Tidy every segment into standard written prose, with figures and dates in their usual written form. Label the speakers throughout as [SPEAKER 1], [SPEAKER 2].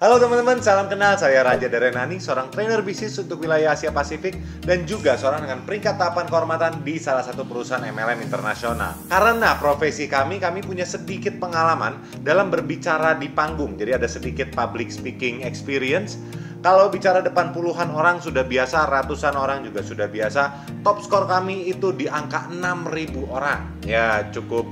[SPEAKER 1] Halo teman-teman, salam kenal. Saya Raja Darenani, seorang trainer bisnis untuk wilayah Asia Pasifik dan juga seorang dengan peringkat tahapan kehormatan di salah satu perusahaan MLM internasional. Karena profesi kami punya sedikit pengalaman dalam berbicara di panggung. Jadi ada sedikit public speaking experience. Kalau bicara depan puluhan orang sudah biasa, ratusan orang juga sudah biasa. Top skor kami itu di angka 6.000 orang. Ya, cukup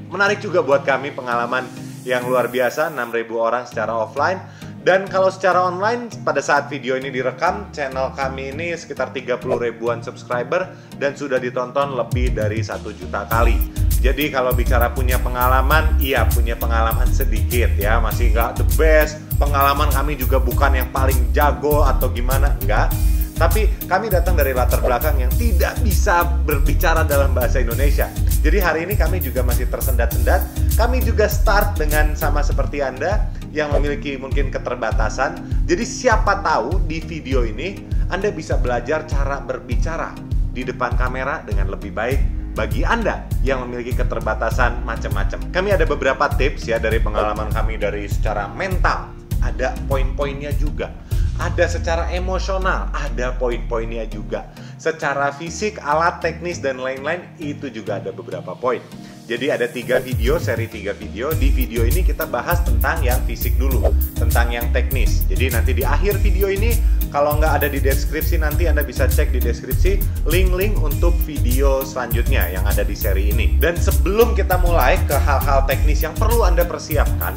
[SPEAKER 1] menarik juga buat kami, pengalaman yang luar biasa, 6.000 orang secara offline. Dan kalau secara online, pada saat video ini direkam, channel kami ini sekitar 30 ribuan subscriber dan sudah ditonton lebih dari 1 juta kali. Jadi kalau bicara punya pengalaman, iya punya pengalaman sedikit ya, masih nggak the best. Pengalaman kami juga bukan yang paling jago atau gimana, enggak. Tapi kami datang dari latar belakang yang tidak bisa berbicara dalam bahasa Indonesia. Jadi hari ini kami juga masih tersendat-sendat. Kami juga start dengan sama seperti Anda yang memiliki mungkin keterbatasan. Jadi siapa tahu di video ini Anda bisa belajar cara berbicara di depan kamera dengan lebih baik bagi Anda yang memiliki keterbatasan macam-macam. Kami ada beberapa tips ya dari pengalaman kami dari secara mental. Ada poin-poinnya juga. Ada secara emosional, ada poin-poinnya juga. Secara fisik, alat teknis, dan lain-lain, itu juga ada beberapa poin. Jadi ada 3 video, seri 3 video. Di video ini kita bahas tentang yang fisik dulu, tentang yang teknis. Jadi nanti di akhir video ini, kalau nggak ada di deskripsi, nanti Anda bisa cek di deskripsi link-link untuk video selanjutnya yang ada di seri ini. Dan sebelum kita mulai ke hal-hal teknis yang perlu Anda persiapkan,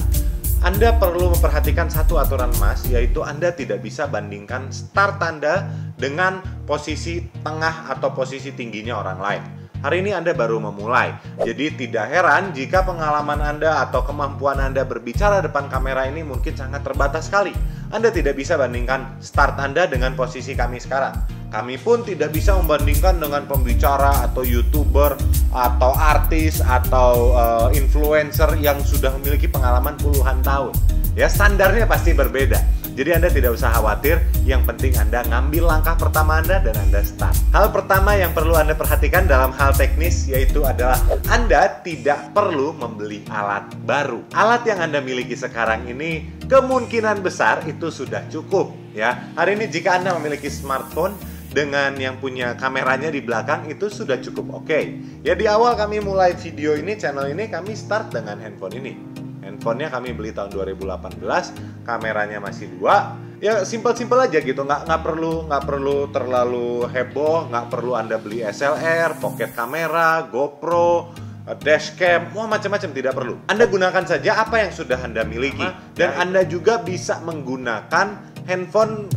[SPEAKER 1] Anda perlu memperhatikan satu aturan emas, yaitu Anda tidak bisa bandingkan start Anda dengan posisi tengah atau posisi tingginya orang lain. Hari ini Anda baru memulai, jadi tidak heran jika pengalaman Anda atau kemampuan Anda berbicara depan kamera ini mungkin sangat terbatas sekali. Anda tidak bisa bandingkan start Anda dengan posisi kami sekarang. Kami pun tidak bisa membandingkan dengan pembicara atau YouTuber atau artis atau influencer yang sudah memiliki pengalaman puluhan tahun. Ya, standarnya pasti berbeda. Jadi Anda tidak usah khawatir, yang penting Anda ngambil langkah pertama Anda dan Anda start. Hal pertama yang perlu Anda perhatikan dalam hal teknis yaitu adalah Anda tidak perlu membeli alat baru. Alat yang Anda miliki sekarang ini kemungkinan besar itu sudah cukup ya. Hari ini jika Anda memiliki smartphone dengan yang punya kameranya di belakang itu sudah cukup oke. Ya, di awal kami mulai video ini, channel ini, kami start dengan handphone ini. Handphonenya kami beli tahun 2018, kameranya masih 2. Ya simpel-simpel aja gitu, nggak perlu terlalu heboh, nggak perlu Anda beli SLR, pocket kamera, GoPro, dashcam, macam-macam, tidak perlu. Anda gunakan saja apa yang sudah Anda miliki dan Anda juga bisa menggunakan handphone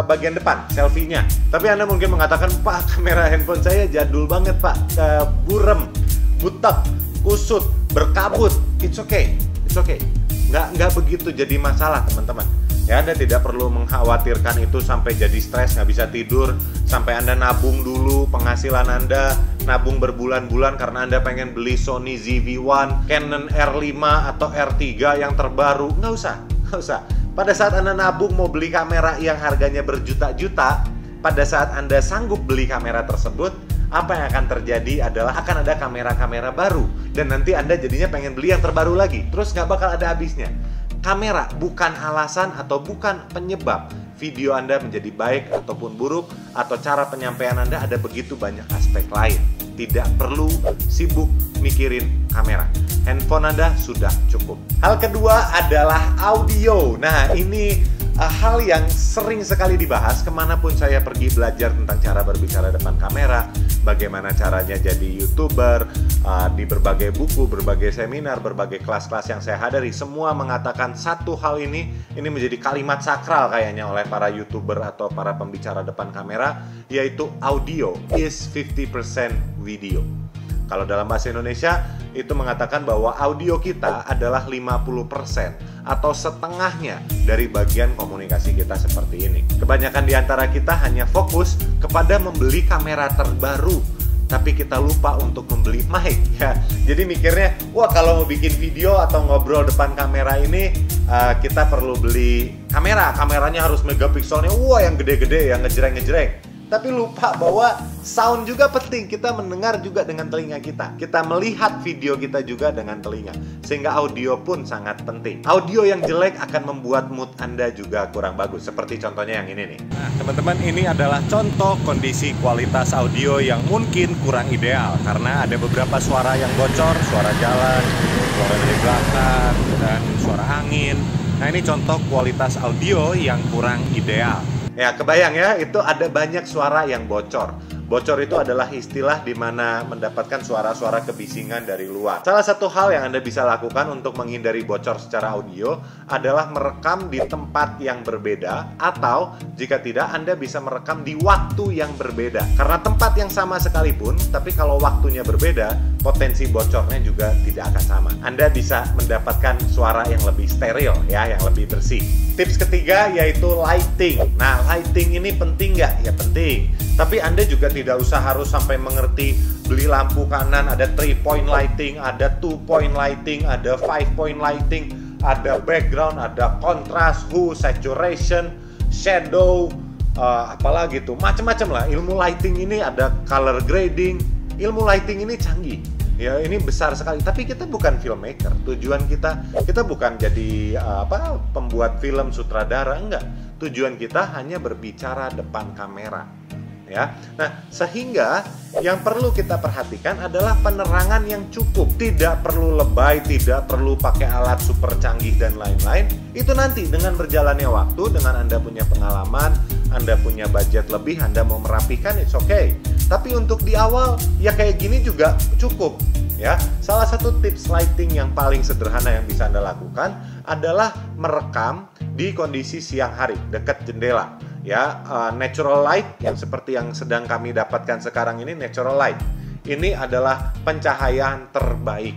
[SPEAKER 1] bagian depan, selfie-nya. Tapi Anda mungkin mengatakan, Pak, kamera handphone saya jadul banget, Pak, burem, butek, kusut, berkabut. It's okay. It's okay. Nggak begitu jadi masalah, teman-teman. Ya, Anda tidak perlu mengkhawatirkan itu sampai jadi stres, nggak bisa tidur, sampai Anda nabung dulu penghasilan Anda, nabung berbulan-bulan karena Anda pengen beli Sony ZV-1, Canon R5 atau R3 yang terbaru. Nggak usah. Pada saat Anda nabung mau beli kamera yang harganya berjuta-juta, pada saat Anda sanggup beli kamera tersebut, apa yang akan terjadi adalah akan ada kamera-kamera baru. Dan nanti Anda jadinya pengen beli yang terbaru lagi. Terus nggak bakal ada habisnya. Kamera bukan alasan atau bukan penyebab video Anda menjadi baik ataupun buruk, atau cara penyampaian Anda ada begitu banyak aspek lain. Tidak perlu sibuk mikirin kamera. Handphone Anda sudah cukup. Hal kedua adalah audio. Nah, ini hal yang sering sekali dibahas kemanapun saya pergi belajar tentang cara berbicara depan kamera, bagaimana caranya jadi YouTuber, di berbagai buku, berbagai seminar, berbagai kelas-kelas yang saya hadiri, semua mengatakan satu hal ini menjadi kalimat sakral kayaknya oleh para YouTuber atau para pembicara depan kamera, yaitu audio is 50% video. Kalau dalam bahasa Indonesia itu mengatakan bahwa audio kita adalah 50% atau setengahnya dari bagian komunikasi kita seperti ini. Kebanyakan di antara kita hanya fokus kepada membeli kamera terbaru, tapi kita lupa untuk membeli mic ya. Jadi mikirnya, wah kalau mau bikin video atau ngobrol depan kamera ini kita perlu beli kamera. Kameranya harus megapikselnya, wah yang gede-gede, yang ngejreng-ngejreng. tapi lupa bahwa sound juga penting. Kita mendengar juga dengan telinga kita. Kita melihat video kita juga dengan telinga. Sehingga audio pun sangat penting. Audio yang jelek akan membuat mood Anda juga kurang bagus. Seperti contohnya yang ini nih. Nah, teman-teman, ini adalah contoh kondisi kualitas audio yang mungkin kurang ideal. Karena ada beberapa suara yang bocor, suara jalan, suara dari belakang, dan suara angin. Nah, ini contoh kualitas audio yang kurang ideal. Ya, kebayang ya, itu ada banyak suara yang bocor. Bocor itu adalah istilah di mana mendapatkan suara-suara kebisingan dari luar. Salah satu hal yang Anda bisa lakukan untuk menghindari bocor secara audio adalah merekam di tempat yang berbeda, atau jika tidak, Anda bisa merekam di waktu yang berbeda. Karena tempat yang sama sekalipun, tapi kalau waktunya berbeda, potensi bocornya juga tidak akan sama. Anda bisa mendapatkan suara yang lebih steril, ya, yang lebih bersih. Tips ketiga yaitu lighting. Nah, lighting ini penting nggak? Ya penting. Tapi Anda juga tidak usah harus sampai mengerti beli lampu kanan, ada 3-point lighting, ada 2-point lighting, ada 5-point lighting, ada background, ada contrast, hue, saturation, shadow, apalagi tuh, macam-macam lah. Ilmu lighting ini ada color grading. Ilmu lighting ini canggih. Ya, ini besar sekali. Tapi kita bukan filmmaker. Tujuan kita bukan jadi pembuat film, sutradara, enggak. Tujuan kita hanya berbicara depan kamera. Ya. Nah, sehingga yang perlu kita perhatikan adalah penerangan yang cukup. Tidak perlu lebay, tidak perlu pakai alat super canggih dan lain-lain. Itu nanti dengan berjalannya waktu, dengan Anda punya pengalaman, Anda punya budget lebih, Anda mau merapikan, it's okay. Tapi untuk di awal, ya kayak gini juga cukup. Ya, salah satu tips lighting yang paling sederhana yang bisa Anda lakukan adalah merekam di kondisi siang hari, dekat jendela. Ya, natural light yang seperti yang sedang kami dapatkan sekarang ini, natural light. Ini adalah pencahayaan terbaik.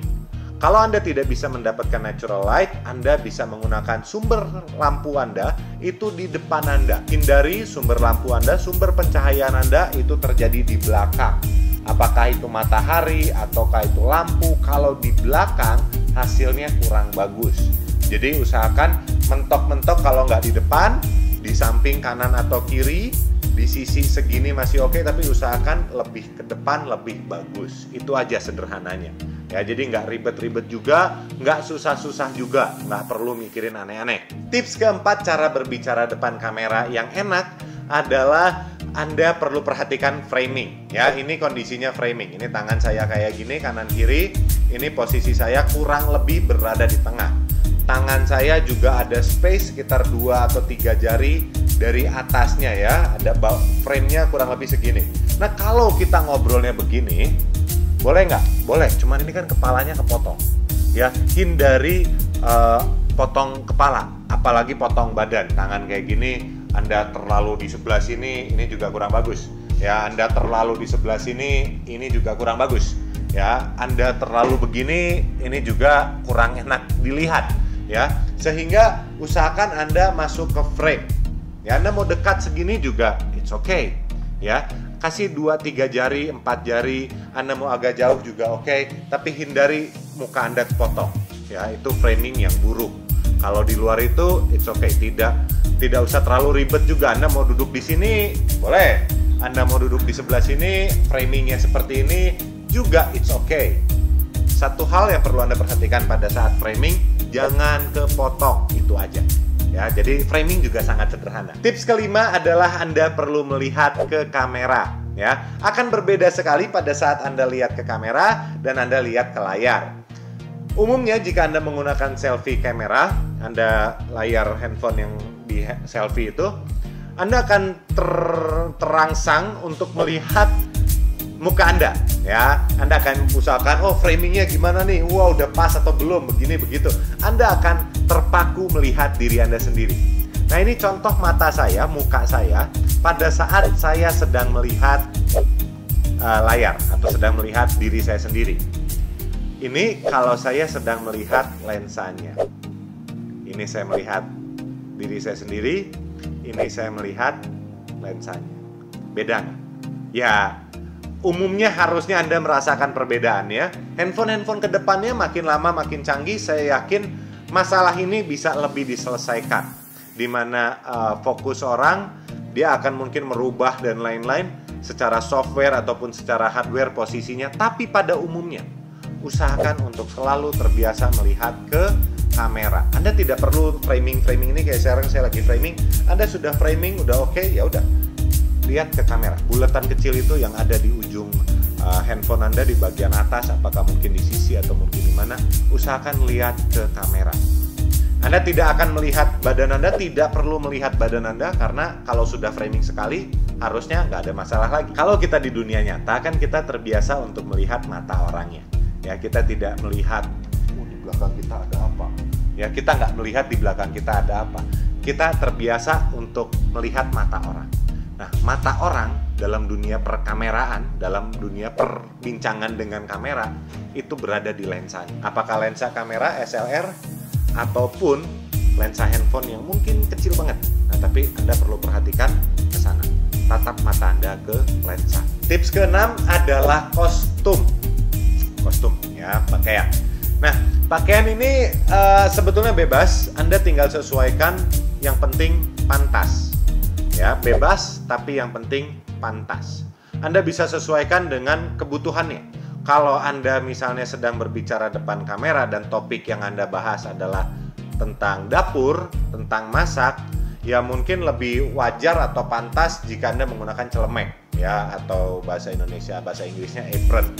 [SPEAKER 1] Kalau Anda tidak bisa mendapatkan natural light, Anda bisa menggunakan sumber lampu Anda itu di depan Anda. Hindari sumber lampu Anda, sumber pencahayaan Anda itu terjadi di belakang. Apakah itu matahari ataukah itu lampu, kalau di belakang hasilnya kurang bagus. Jadi usahakan mentok-mentok kalau nggak di depan, di samping kanan atau kiri, di sisi segini masih oke, tapi usahakan lebih ke depan lebih bagus. Itu aja sederhananya. Ya, jadi nggak ribet-ribet juga, nggak susah-susah juga, nggak perlu mikirin aneh-aneh. Tips keempat cara berbicara depan kamera yang enak adalah Anda perlu perhatikan framing. Ya, ini kondisinya framing. Ini tangan saya kayak gini, kanan kiri. Ini posisi saya kurang lebih berada di tengah. Tangan saya juga ada space sekitar 2 atau 3 jari dari atasnya ya. Ada frame-nya kurang lebih segini. Nah, kalau kita ngobrolnya begini, boleh nggak? Boleh, cuman ini kan kepalanya kepotong. Ya, hindari potong kepala, apalagi potong badan. Tangan kayak gini, Anda terlalu di sebelah sini, ini juga kurang bagus. Ya, Anda terlalu di sebelah sini, ini juga kurang bagus. Ya, Anda terlalu begini, ini juga kurang enak dilihat. Ya, sehingga usahakan Anda masuk ke frame. Ya, Anda mau dekat segini juga it's okay. Ya, kasih 2-3 jari, 4 jari. Anda mau agak jauh juga oke, tapi hindari muka Anda kepotong. Ya, itu framing yang buruk. Kalau di luar itu it's okay, tidak usah terlalu ribet juga. Anda mau duduk di sini boleh. Anda mau duduk di sebelah sini, framingnya seperti ini juga it's okay. Satu hal yang perlu Anda perhatikan pada saat framing, jangan kepotong, itu aja. Ya, jadi framing juga sangat sederhana. Tips kelima adalah Anda perlu melihat ke kamera. Ya, akan berbeda sekali pada saat Anda lihat ke kamera dan Anda lihat ke layar. Umumnya jika Anda menggunakan selfie kamera, Anda layar handphone yang di selfie itu, Anda akan terangsang untuk melihat muka Anda. Ya, Anda akan usahakan, oh framingnya gimana nih, wow udah pas atau belum, begini begitu. Anda akan terpaku melihat diri Anda sendiri. Nah, ini contoh mata saya, muka saya pada saat saya sedang melihat layar atau sedang melihat diri saya sendiri. Ini kalau saya sedang melihat lensanya. Ini saya melihat diri saya sendiri, ini saya melihat lensanya. Beda nggak? Ya, umumnya harusnya Anda merasakan perbedaan ya. Handphone kedepannya makin lama makin canggih, saya yakin masalah ini bisa lebih diselesaikan. Di mana fokus orang dia akan mungkin merubah dan lain-lain secara software ataupun secara hardware posisinya. Tapi pada umumnya, usahakan untuk selalu terbiasa melihat ke kamera. Anda tidak perlu framing ini kayak sekarang saya lagi framing. Anda sudah framing, udah oke, ya udah. Lihat ke kamera. Bulatan kecil itu yang ada di ujung handphone Anda di bagian atas, apakah mungkin di sisi atau mungkin di mana, usahakan lihat ke kamera. Anda tidak akan melihat badan Anda, tidak perlu melihat badan Anda, karena kalau sudah framing sekali, harusnya nggak ada masalah lagi. Kalau kita di dunia nyata, kan kita terbiasa untuk melihat mata orangnya. Ya, kita tidak melihat, di belakang kita ada apa. Ya, kita nggak melihat di belakang kita ada apa. Kita terbiasa untuk melihat mata orang. Nah, mata orang dalam dunia perkameraan, dalam dunia perbincangan dengan kamera, itu berada di lensanya. Apakah lensa kamera SLR ataupun lensa handphone yang mungkin kecil banget. Nah, tapi Anda perlu perhatikan ke sana. Tatap mata Anda ke lensa. Tips ke-6 adalah kostum. Kostum, ya, pakaian. Nah, pakaian ini sebetulnya bebas. Anda tinggal sesuaikan, yang penting pantas. Ya, bebas, tapi yang penting pantas. Anda bisa sesuaikan dengan kebutuhannya. Kalau Anda misalnya sedang berbicara depan kamera dan topik yang Anda bahas adalah tentang dapur, tentang masak, ya mungkin lebih wajar atau pantas jika Anda menggunakan celemek, ya, atau bahasa Inggrisnya apron.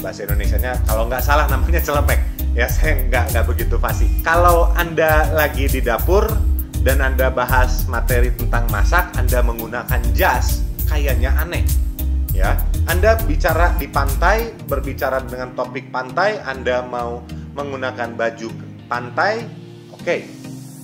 [SPEAKER 1] Bahasa Indonesianya kalau nggak salah namanya celemek. Ya, saya nggak begitu fasih. Kalau Anda lagi di dapur dan Anda bahas materi tentang masak, Anda menggunakan jas, kayaknya aneh. Ya, Anda bicara di pantai, berbicara dengan topik pantai, Anda mau menggunakan baju pantai, oke.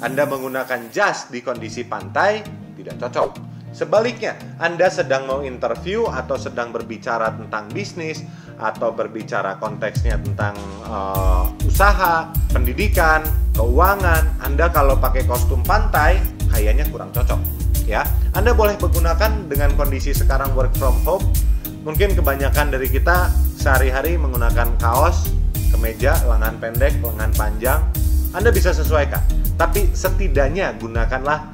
[SPEAKER 1] Anda menggunakan jas di kondisi pantai, tidak cocok. Sebaliknya, Anda sedang mau interview atau sedang berbicara tentang bisnis atau berbicara konteksnya tentang usaha, pendidikan, keuangan, Anda kalau pakai kostum pantai kayaknya kurang cocok, ya. Anda boleh menggunakan dengan kondisi sekarang work from home. Mungkin kebanyakan dari kita sehari-hari menggunakan kaos, kemeja, lengan pendek, lengan panjang. Anda bisa sesuaikan, tapi setidaknya gunakanlah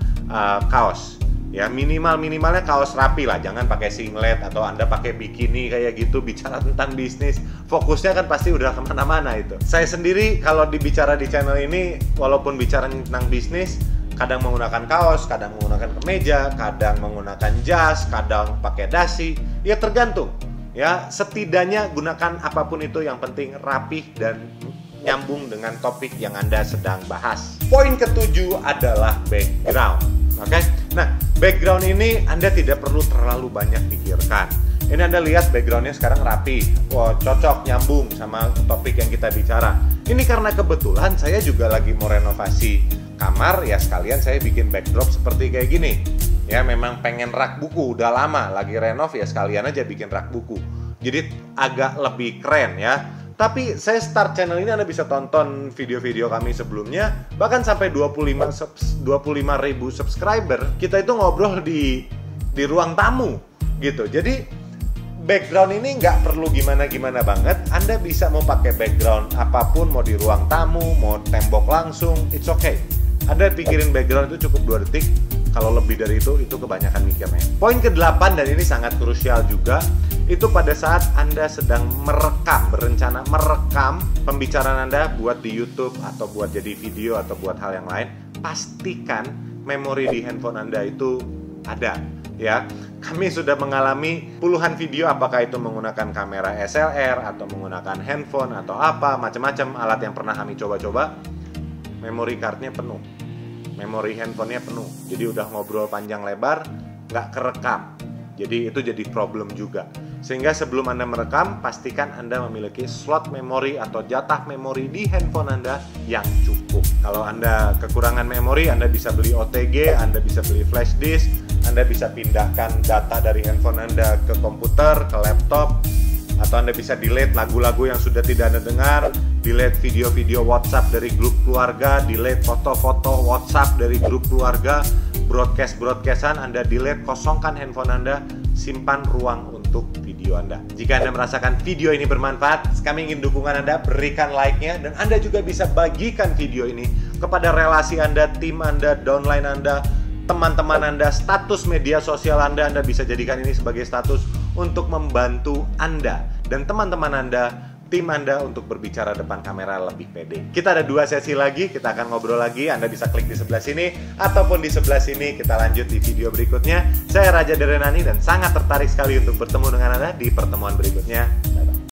[SPEAKER 1] kaos. Ya, minimalnya kaos rapi lah, jangan pakai singlet atau Anda pakai bikini kayak gitu bicara tentang bisnis. Fokusnya kan pasti udah kemana-mana itu. Saya sendiri kalau dibicara di channel ini, walaupun bicara tentang bisnis, kadang menggunakan kaos, kadang menggunakan kemeja, kadang menggunakan jas, kadang pakai dasi. Ya tergantung. Ya, setidaknya gunakan apapun itu, yang penting rapih dan nyambung dengan topik yang Anda sedang bahas. Poin ke-7 adalah background. Oke, nah background ini Anda tidak perlu terlalu banyak pikirkan. Ini Anda lihat backgroundnya sekarang rapi, wah cocok, nyambung sama topik yang kita bicara. Ini karena kebetulan saya juga lagi mau renovasi kamar, ya sekalian saya bikin backdrop seperti kayak gini. Ya memang pengen rak buku, udah lama lagi renov, ya sekalian aja bikin rak buku. Jadi agak lebih keren ya. Tapi saya start channel ini, Anda bisa tonton video-video kami sebelumnya, bahkan sampai 25.000 subscriber, kita itu ngobrol di ruang tamu gitu. Jadi background ini nggak perlu gimana-gimana banget. Anda bisa mau pakai background apapun, mau di ruang tamu, mau tembok langsung, it's okay. Anda pikirin background itu cukup 2 detik. Kalau lebih dari itu kebanyakan mikirnya. Poin ke-8, dan ini sangat krusial juga, itu pada saat Anda sedang berencana merekam pembicaraan Anda buat di YouTube atau buat jadi video atau buat hal yang lain, pastikan memori di handphone Anda itu ada, ya. Kami sudah mengalami puluhan video, apakah itu menggunakan kamera SLR atau menggunakan handphone atau apa, macam-macam alat yang pernah kami coba-coba, memori cardnya penuh. Memori handphonenya penuh, jadi udah ngobrol panjang lebar, nggak kerekam. Jadi itu jadi problem juga. Sehingga sebelum Anda merekam, pastikan Anda memiliki slot memori atau jatah memori di handphone Anda yang cukup. Kalau Anda kekurangan memori, Anda bisa beli OTG, Anda bisa beli flash disk, Anda bisa pindahkan data dari handphone Anda ke komputer, ke laptop, atau Anda bisa delete lagu-lagu yang sudah tidak Anda dengar, delete video-video WhatsApp dari grup keluarga, delete foto-foto WhatsApp dari grup keluarga, broadcast-broadcastan Anda delete, kosongkan handphone Anda, simpan ruang untuk video Anda. Jika Anda merasakan video ini bermanfaat, kami ingin dukungan Anda, berikan like-nya, dan Anda juga bisa bagikan video ini kepada relasi Anda, tim Anda, downline Anda, teman-teman Anda, status media sosial Anda bisa jadikan ini sebagai status untuk membantu Anda dan teman-teman Anda, tim Anda untuk berbicara depan kamera lebih pede. Kita ada 2 sesi lagi, kita akan ngobrol lagi. Anda bisa klik di sebelah sini ataupun di sebelah sini. Kita lanjut di video berikutnya. Saya Raja dari Renani dan sangat tertarik sekali untuk bertemu dengan Anda di pertemuan berikutnya. Bye-bye.